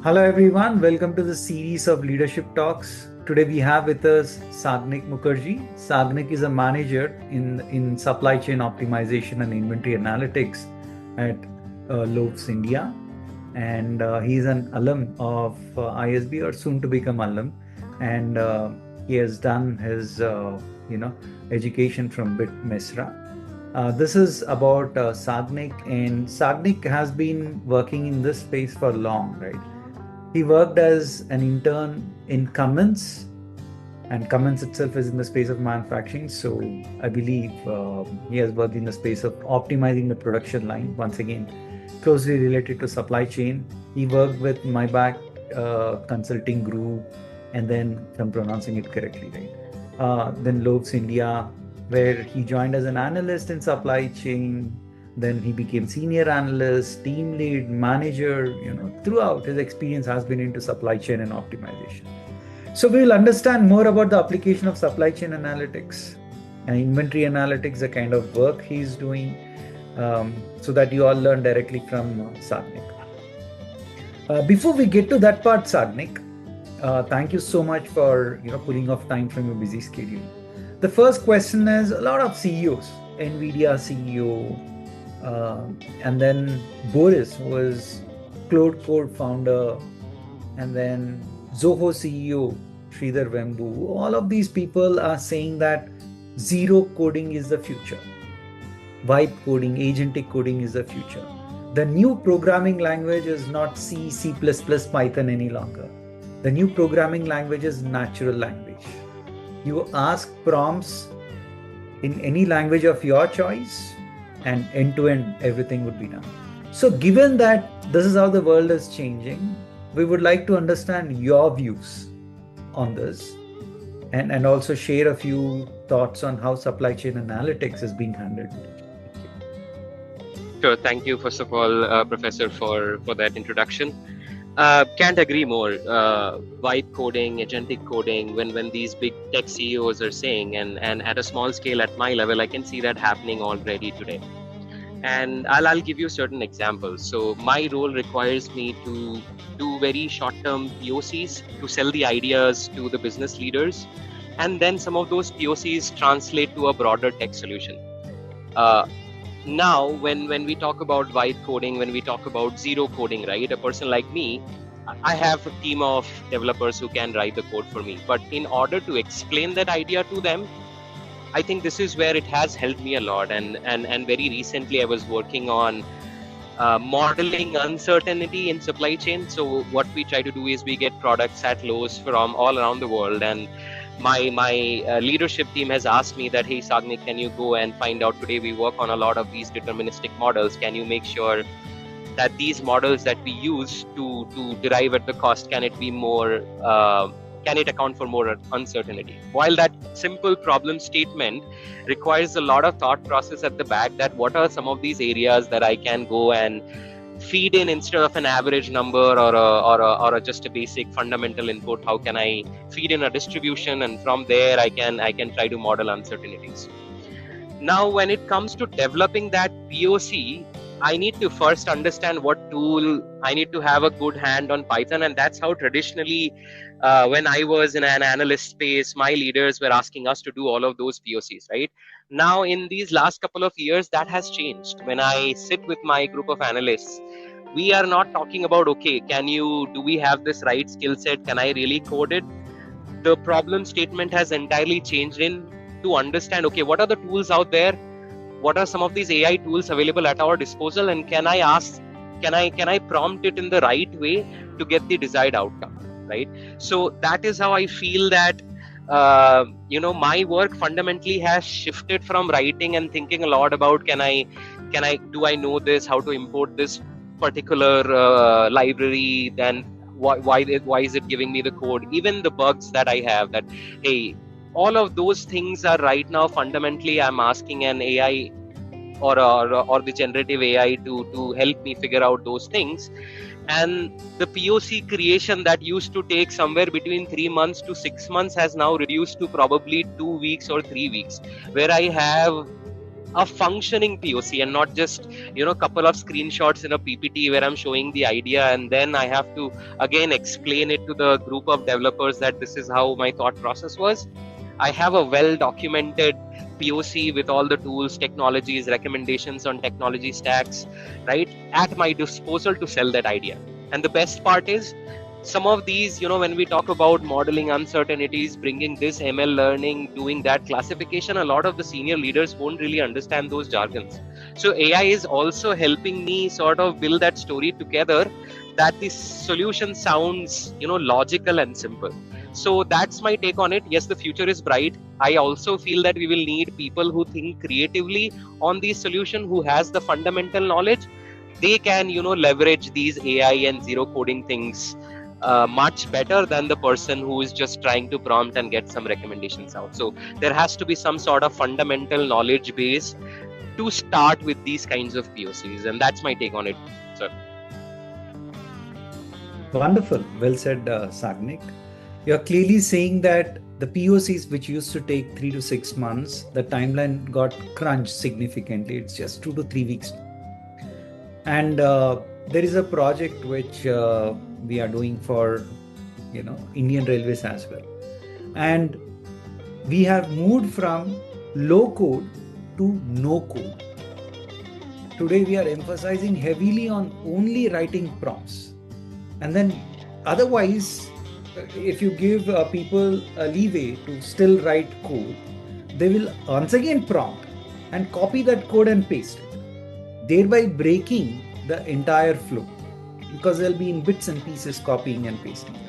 Hello everyone, welcome to the series of leadership talks. Today we have with us Sagnik Mukherjee. Sagnik is a manager in supply chain optimization and inventory analytics at Lowe, India. And he's an alum of AiSPRY or soon to become alum. And he has done his education from BIT Mesra. This is about Sagnik, and Sagnik has been working in this space for long, right? He worked as an intern in Cummins, and Cummins itself is in the space of manufacturing. So I believe he has worked in the space of optimizing the production line. Once again, closely related to supply chain. He worked with Maybach Consulting Group, and then, if I'm pronouncing it correctly, right? Then Lowe, India, where he joined as an analyst in supply chain. Then he became senior analyst, team lead, manager. Throughout his experience has been into supply chain and optimization. So we will understand more about the application of supply chain analytics and inventory analytics, the kind of work he's doing, so that you all learn directly from Sagnik. Before we get to that part, Sagnik, thank you so much for pulling off time from your busy schedule. The first question is, a lot of CEOs, NVIDIA CEO, and then Boris, who was Cloud Code founder, and then Zoho CEO, Sridhar Vembu, all of these people are saying that zero coding is the future. Vibe coding, agentic coding is the future. The new programming language is not C, C++, Python any longer. The new programming language is natural language. You ask prompts in any language of your choice, and end-to-end everything would be done. So given that this is how the world is changing, we would like to understand your views on this, and also share a few thoughts on how supply chain analytics is being handled. Sure. Thank you, first of all, Professor, for that introduction. Can't agree more. Vibe coding, agentic coding, when these big tech CEOs are saying, and at a small scale at my level, I can see that happening already today. And I'll give you certain examples. So my role requires me to do very short-term POCs to sell the ideas to the business leaders, and then some of those POCs translate to a broader tech solution. Now, when we talk about vibe coding, when we talk about zero coding, right? A person like me, I have a team of developers who can write the code for me. But in order to explain that idea to them, I think this is where it has helped me a lot. And very recently, I was working on modeling uncertainty in supply chain. So what we try to do is we get products at Lowe's from all around the world, and my leadership team has asked me that, hey Sagnik, can you go and find out, today we work on a lot of these deterministic models, can you make sure that these models that we use to derive at the cost, can it be more can it account for more uncertainty? While that simple problem statement requires a lot of thought process at the back, that what are some of these areas that I can go and feed in instead of an average number or just a basic fundamental input. How can I feed in a distribution, and from there I can try to model uncertainties. Now, when it comes to developing that POC, I need to first understand what tool. I need to have a good hand on Python, and that's how traditionally, when I was in an analyst space, my leaders were asking us to do all of those POCs, right? Now, in these last couple of years, that has changed. When I sit with my group of analysts, we are not talking about, okay, do we have this right skill set? Can I really code it? The problem statement has entirely changed in to understand, okay, what are the tools out there? What are some of these AI tools available at our disposal, and can I prompt it in the right way to get the desired outcome, right? So that is how I feel that my work fundamentally has shifted from writing and thinking a lot about do I know this, how to import this particular library, then why is it giving me the code, even the bugs that I have, that hey, all of those things are right now fundamentally I'm asking an AI or the generative AI to help me figure out those things. And the POC creation that used to take somewhere between 3 months to 6 months has now reduced to probably 2 weeks or 3 weeks, where I have a functioning POC and not just, couple of screenshots in a PPT where I'm showing the idea and then I have to again explain it to the group of developers that this is how my thought process was. I have a well documented POC with all the tools, technologies, recommendations on technology stacks, right, at my disposal to sell that idea. And the best part is, some of these, when we talk about modeling uncertainties, bringing this ML learning, doing that classification, a lot of the senior leaders won't really understand those jargons. So AI is also helping me sort of build that story together, that this solution sounds, logical and simple. So that's my take on it. Yes, the future is bright. I also feel that we will need people who think creatively on these solutions, who has the fundamental knowledge. They can, leverage these AI and zero coding things much better than the person who is just trying to prompt and get some recommendations out. So there has to be some sort of fundamental knowledge base to start with these kinds of POCs, and that's my take on it, sir. Wonderful. Well said, Sagnik. You're clearly saying that the POCs, which used to take 3 to 6 months, the timeline got crunched significantly. It's just 2 to 3 weeks. And there is a project which we are doing for, Indian Railways as well. And we have moved from low code to no code. Today we are emphasizing heavily on only writing prompts. And then otherwise, if you give people a leeway to still write code, they will once again prompt and copy that code and paste it, thereby breaking the entire flow, because they'll be in bits and pieces copying and pasting it.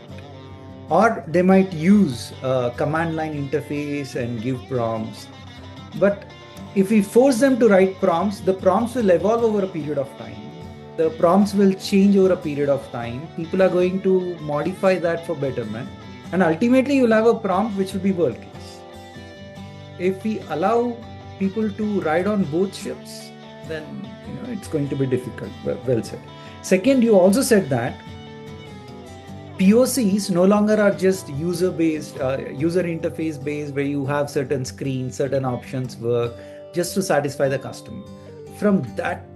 Or they might use a command line interface and give prompts. But if we force them to write prompts, the prompts will evolve over a period of time. The prompts will change over a period of time. People are going to modify that for betterment. And ultimately, you'll have a prompt which will be world class. If we allow people to ride on both ships, then it's going to be difficult. Well said. Second, you also said that POCs no longer are just user-based, user interface-based, where you have certain screens, certain options work just to satisfy the customer. From that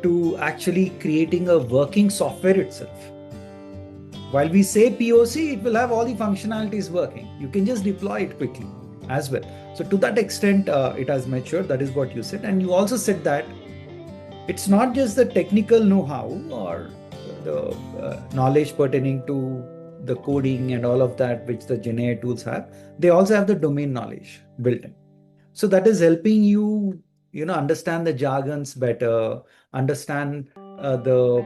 to actually creating a working software itself. While we say POC, it will have all the functionalities working. You can just deploy it quickly as well. So to that extent, it has matured. That is what you said. And you also said that it's not just the technical know-how or the knowledge pertaining to the coding and all of that, which the Gen AI tools have. They also have the domain knowledge built in. So that is helping you, understand the jargons better, understand the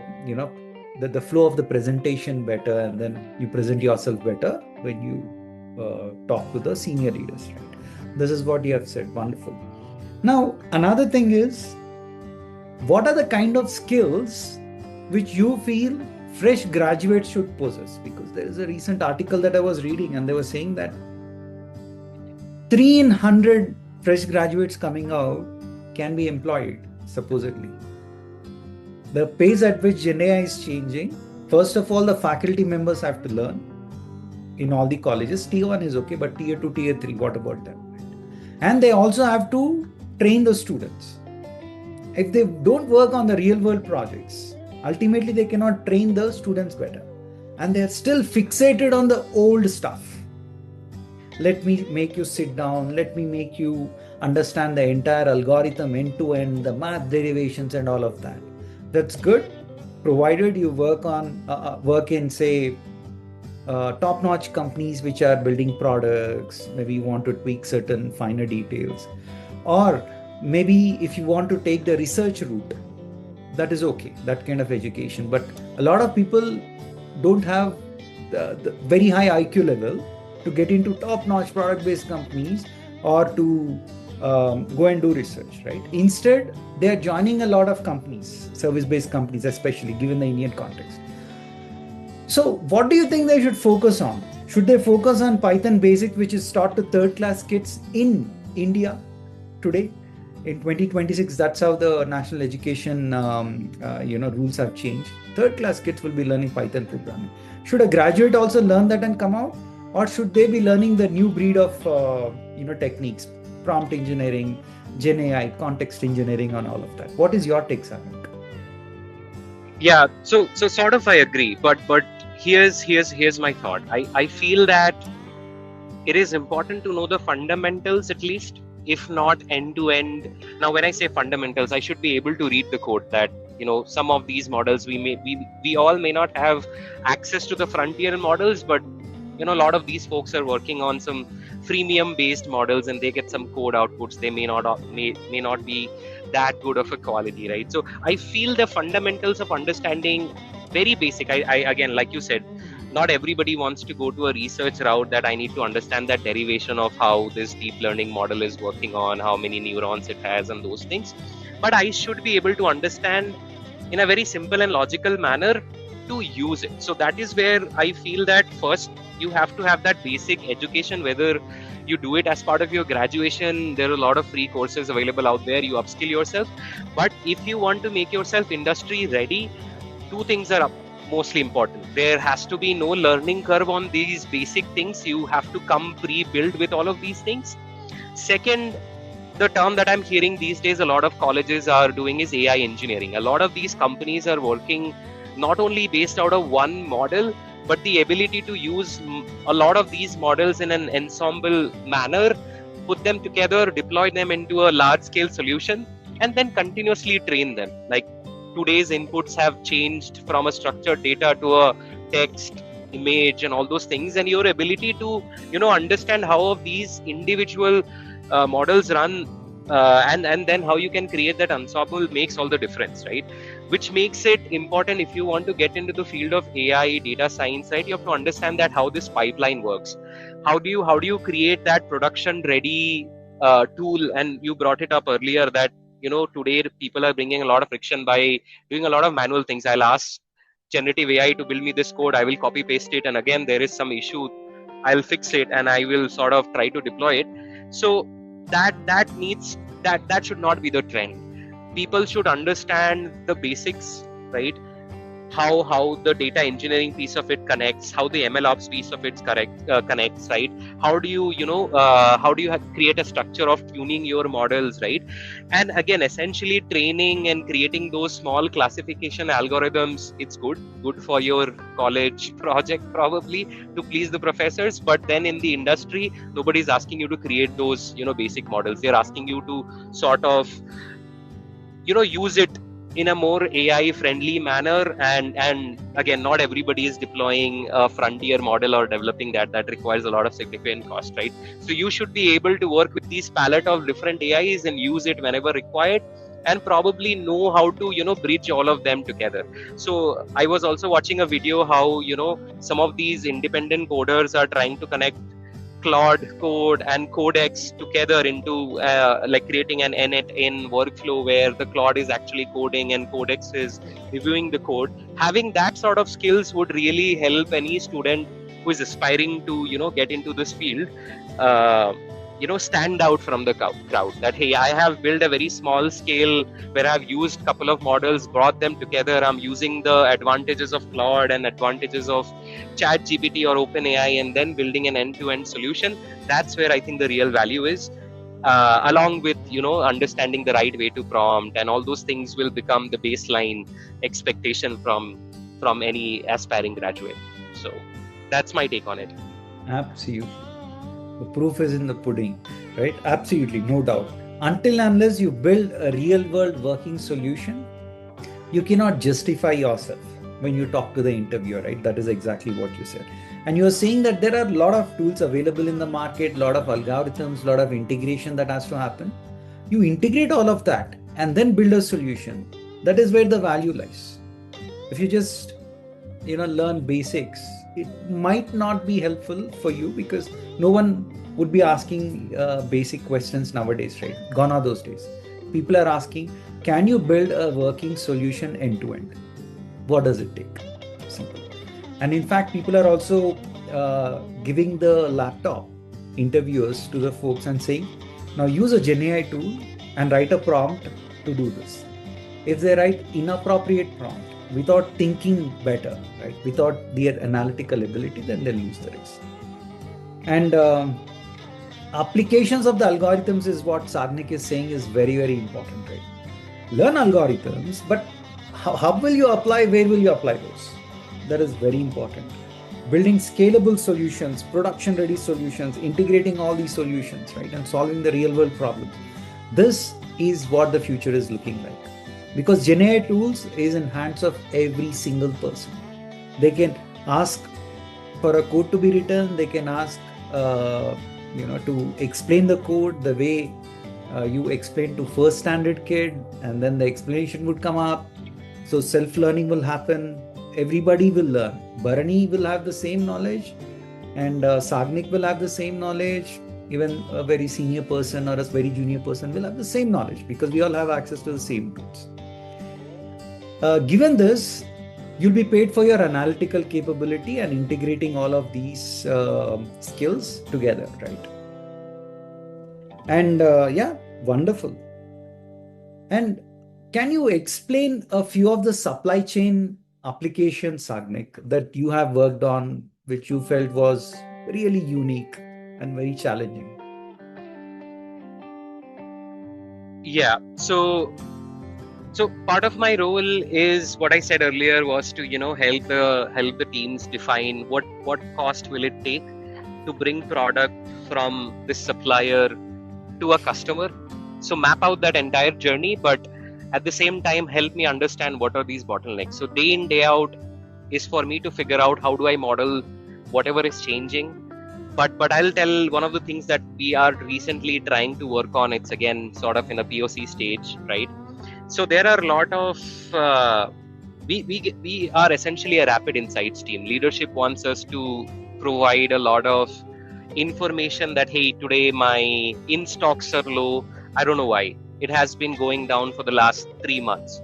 flow of the presentation better, and then you present yourself better when you talk to the senior leaders. Right? This is what you have said. Wonderful. Now, another thing is, what are the kind of skills which you feel fresh graduates should possess? Because there is a recent article that I was reading, and they were saying that 3 in 100 fresh graduates coming out can be employed, supposedly. The pace at which Gen AI is changing, first of all, the faculty members have to learn in all the colleges. Tier 1 is okay, but Tier 2, Tier 3, what about them? And they also have to train the students. If they don't work on the real world projects, ultimately they cannot train the students better. And they're still fixated on the old stuff. Let me make you sit down. Let me make you understand the entire algorithm end to end, the math derivations and all of that. That's good, provided you work in, say, top-notch companies which are building products. Maybe you want to tweak certain finer details. Or maybe if you want to take the research route, that is okay, that kind of education. But a lot of people don't have the very high IQ level to get into top-notch product-based companies or to go and do research, right? Instead, they are joining a lot of companies, service-based companies, especially given the Indian context. So what do you think they should focus on? Should they focus on Python Basic, which is taught to third-class kids in India today? In 2026, that's how the national education rules have changed. Third-class kids will be learning Python programming. Should a graduate also learn that and come out? Or should they be learning the new breed of techniques, prompt engineering, Gen AI, context engineering, and all of that. What is your take, Sagnik? Yeah, so sort of I agree, but here's my thought. I feel that it is important to know the fundamentals at least, if not end to end. Now when I say fundamentals, I should be able to read the code. That some of these models we all may not have access to the frontier models, but a lot of these folks are working on some freemium based models and they get some code outputs. They may not be that good of a quality, right? So I feel the fundamentals of understanding very basic. I again, like you said, not everybody wants to go to a research route that I need to understand that derivation of how this deep learning model is working on, how many neurons it has, and those things. But I should be able to understand in a very simple and logical manner to use it. So that is where I feel that first you have to have that basic education, whether you do it as part of your graduation. There are a lot of free courses available out there. You upskill yourself. But if you want to make yourself industry ready, two things are mostly important. There has to be no learning curve on these basic things. You have to come pre-built with all of these things. Second, the term that I'm hearing these days a lot of colleges are doing is AI engineering. A lot of these companies are working not only based out of one model, but the ability to use a lot of these models in an ensemble manner, put them together, deploy them into a large scale solution, and then continuously train them. Like today's inputs have changed from a structured data to a text, image, and all those things, and your ability to understand how these individual models run, and then how you can create that ensemble makes all the difference, right? Which makes it important if you want to get into the field of AI, data science, right? You have to understand that how this pipeline works. How do you create that production ready tool? And you brought it up earlier that today people are bringing a lot of friction by doing a lot of manual things. I'll ask generative AI to build me this code, I will copy paste it, and again there is some issue, I'll fix it and I will sort of try to deploy it. So that should not be the trend. People should understand the basics, right? How the data engineering piece of it connects, how the MLOps piece of it connects, right? How do you create a structure of tuning your models, right? And again, essentially training and creating those small classification algorithms, it's good for your college project probably to please the professors. But then in the industry, nobody's asking you to create those basic models. They're asking you to sort of use it in a more AI friendly manner, and again, not everybody is deploying a frontier model or developing that requires a lot of significant cost, right? So you should be able to work with these palette of different AIs and use it whenever required, and probably know how to bridge all of them together. So I was also watching a video how some of these independent coders are trying to connect Claude Code and Codex together into like creating an end-to-end workflow where the Claude is actually coding and Codex is reviewing the code. Having that sort of skills would really help any student who is aspiring to get into this field stand out from the crowd. That hey, I have built a very small scale where I've used a couple of models, brought them together. I'm using the advantages of Claude and advantages of ChatGPT or OpenAI, and then building an end-to-end solution. That's where I think the real value is. Along with understanding the right way to prompt, and all those things will become the baseline expectation from any aspiring graduate. So that's my take on it. Absolutely. The proof is in the pudding, right? Absolutely, no doubt. Until unless you build a real world working solution, you cannot justify yourself when you talk to the interviewer, right? That is exactly what you said. And you're saying that there are a lot of tools available in the market, a lot of algorithms, a lot of integration that has to happen. You integrate all of that and then build a solution. That is where the value lies. If you just learn basics, it might not be helpful for you, because no one would be asking basic questions nowadays, right? Gone are those days. People are asking, can you build a working solution end to end? What does it take? Simple. And in fact, people are also giving the laptop interviewers to the folks and saying, now use a Gen AI tool and write a prompt to do this. If they write inappropriate prompt without thinking better, right, without their analytical ability, then they'll lose the race. And applications of the algorithms is what Sagnik is saying is very, very important, right? Learn algorithms, but how will you apply? Where will you apply those? That is very important. Building scalable solutions, production ready solutions, integrating all these solutions, right? And solving the real world problems. This is what the future is looking like. Because GenAI tools is in hands of every single person. They can ask for a code to be written. They can ask, to explain the code the way you explain to first standard kid, and then the explanation would come up. So self-learning will happen. Everybody will learn. Bharani will have the same knowledge, and Sagnik will have the same knowledge. Even a very senior person or a very junior person will have the same knowledge, because we all have access to the same tools. Given this, you'll be paid for your analytical capability and integrating all of these skills together, right? And wonderful. And can you explain a few of the supply chain applications, Sagnik, that you have worked on, which you felt was really unique and very challenging? Yeah. So part of my role is what I said earlier was to help the teams define what cost will it take to bring product from this supplier to a customer. So map out that entire journey, but at the same time help me understand what are these bottlenecks. So day in, day out is for me to figure out how do I model whatever is changing. But I'll tell one of the things that we are recently trying to work on. It's again sort of in a POC stage, right? So there are a lot of we are essentially a rapid insights team. Leadership wants us to provide a lot of information that, hey, today my in stocks are low. I don't know why. It has been going down for the last 3 months.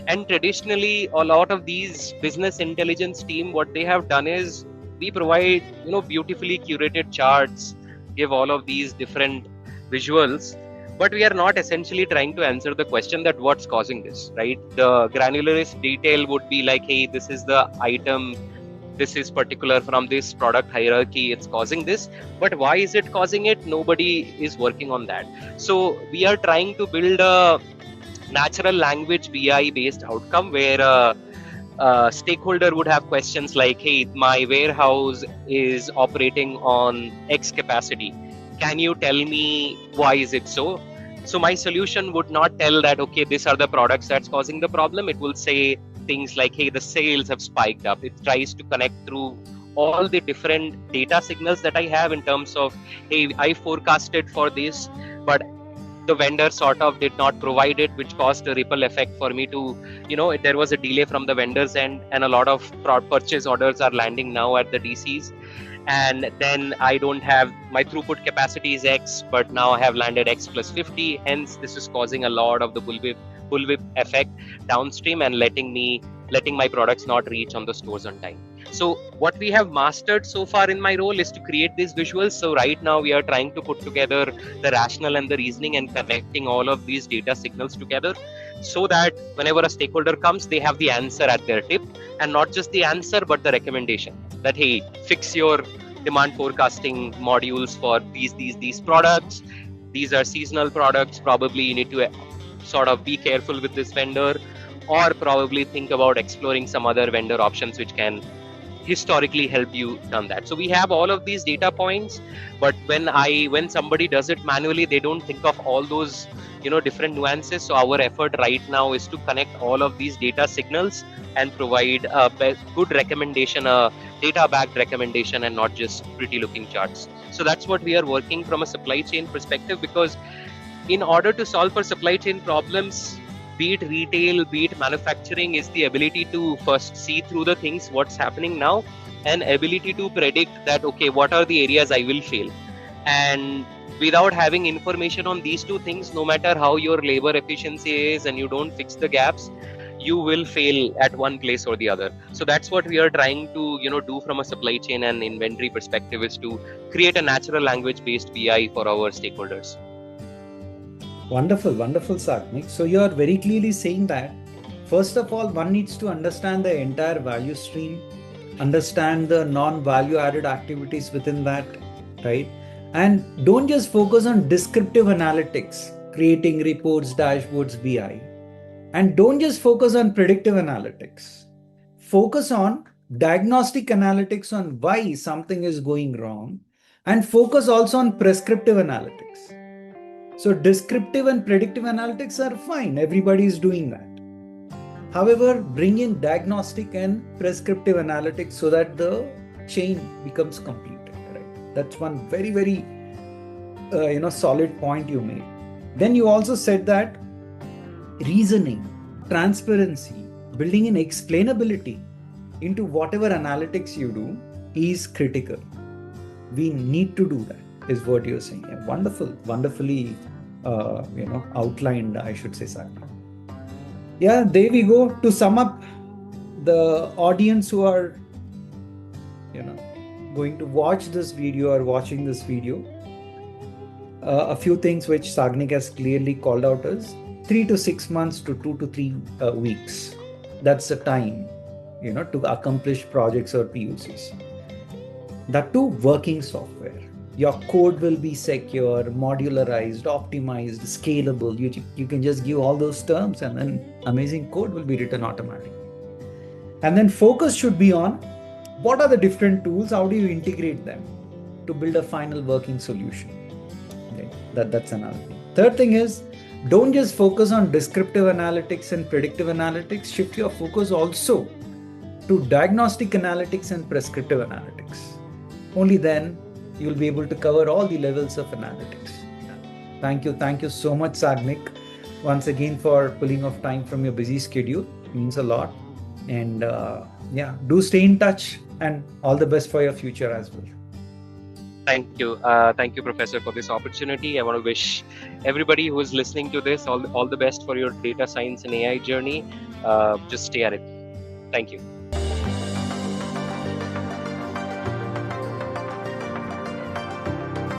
And traditionally, a lot of these business intelligence team, what they have done is we provide beautifully curated charts, give all of these different visuals, but we are not essentially trying to answer the question that what's causing this, right? The granularist detail would be like, hey, this is the item, this is particular from this product hierarchy, it's causing this, but why is it causing it? Nobody is working on that. So we are trying to build a natural language BI based outcome where stakeholder would have questions like, hey, my warehouse is operating on X capacity. Can you tell me why is it so? So my solution would not tell that, okay, these are the products that's causing the problem. It will say things like, hey, the sales have spiked up. It tries to connect through all the different data signals that I have in terms of, hey, I forecasted for this, but the vendor sort of did not provide it, which caused a ripple effect for me to, there was a delay from the vendors end, and a lot of purchase orders are landing now at the DCs. And then I don't have, my throughput capacity is X, but now I have landed X plus 50. Hence, this is causing a lot of the bullwhip effect downstream and letting my products not reach on the stores on time. So what we have mastered so far in my role is to create these visuals. So right now we are trying to put together the rationale and the reasoning and connecting all of these data signals together, so that whenever a stakeholder comes, they have the answer at their tip, and not just the answer, but the recommendation that, hey, fix your demand forecasting modules for these products. These are seasonal products. Probably you need to sort of be careful with this vendor, or probably think about exploring some other vendor options which can historically help you done that. So we have all of these data points, but when somebody does it manually, they don't think of all those different nuances. So our effort right now is to connect all of these data signals and provide a good recommendation, a data backed recommendation, and not just pretty looking charts. So that's what we are working from a supply chain perspective, because in order to solve for supply chain problems, be it retail, be it manufacturing, is the ability to first see through the things, what's happening now, and ability to predict that, okay, what are the areas I will fail. And without having information on these two things, no matter how your labor efficiency is and you don't fix the gaps, you will fail at one place or the other. So that's what we are trying to do from a supply chain and inventory perspective, is to create a natural language based BI for our stakeholders. Wonderful, wonderful, Sagnik. So you are very clearly saying that, first of all, one needs to understand the entire value stream, understand the non-value added activities within that, right? And don't just focus on descriptive analytics, creating reports, dashboards, BI. And don't just focus on predictive analytics. Focus on diagnostic analytics on why something is going wrong, and focus also on prescriptive analytics. So descriptive and predictive analytics are fine. Everybody is doing that. However, bring in diagnostic and prescriptive analytics so that the chain becomes completed. Right? That's one very, very solid point you made. Then you also said that reasoning, transparency, building in explainability into whatever analytics you do is critical. We need to do that, is what you're saying. Yeah, wonderfully outlined, I should say, Sagnik. Yeah, there we go. To sum up, the audience who are going to watch this video or watching this video, a few things which Sagnik has clearly called out is 3 to 6 months to 2 to 3 weeks. That's the time to accomplish projects or POCs. That too, working software. Your code will be secure, modularized, optimized, scalable. You can just give all those terms and then amazing code will be written automatically. And then focus should be on what are the different tools, how do you integrate them to build a final working solution. Okay? That's another thing. Third thing is, don't just focus on descriptive analytics and predictive analytics. Shift your focus also to diagnostic analytics and prescriptive analytics. Only then you'll be able to cover all the levels of analytics. Thank you so much, Sagnik, once again for pulling off time from your busy schedule. It means a lot. And do stay in touch, and all the best for your future as well. Thank you, Professor, for this opportunity. I want to wish everybody who is listening to this all the best for your data science and AI journey. Just stay at it. Thank you.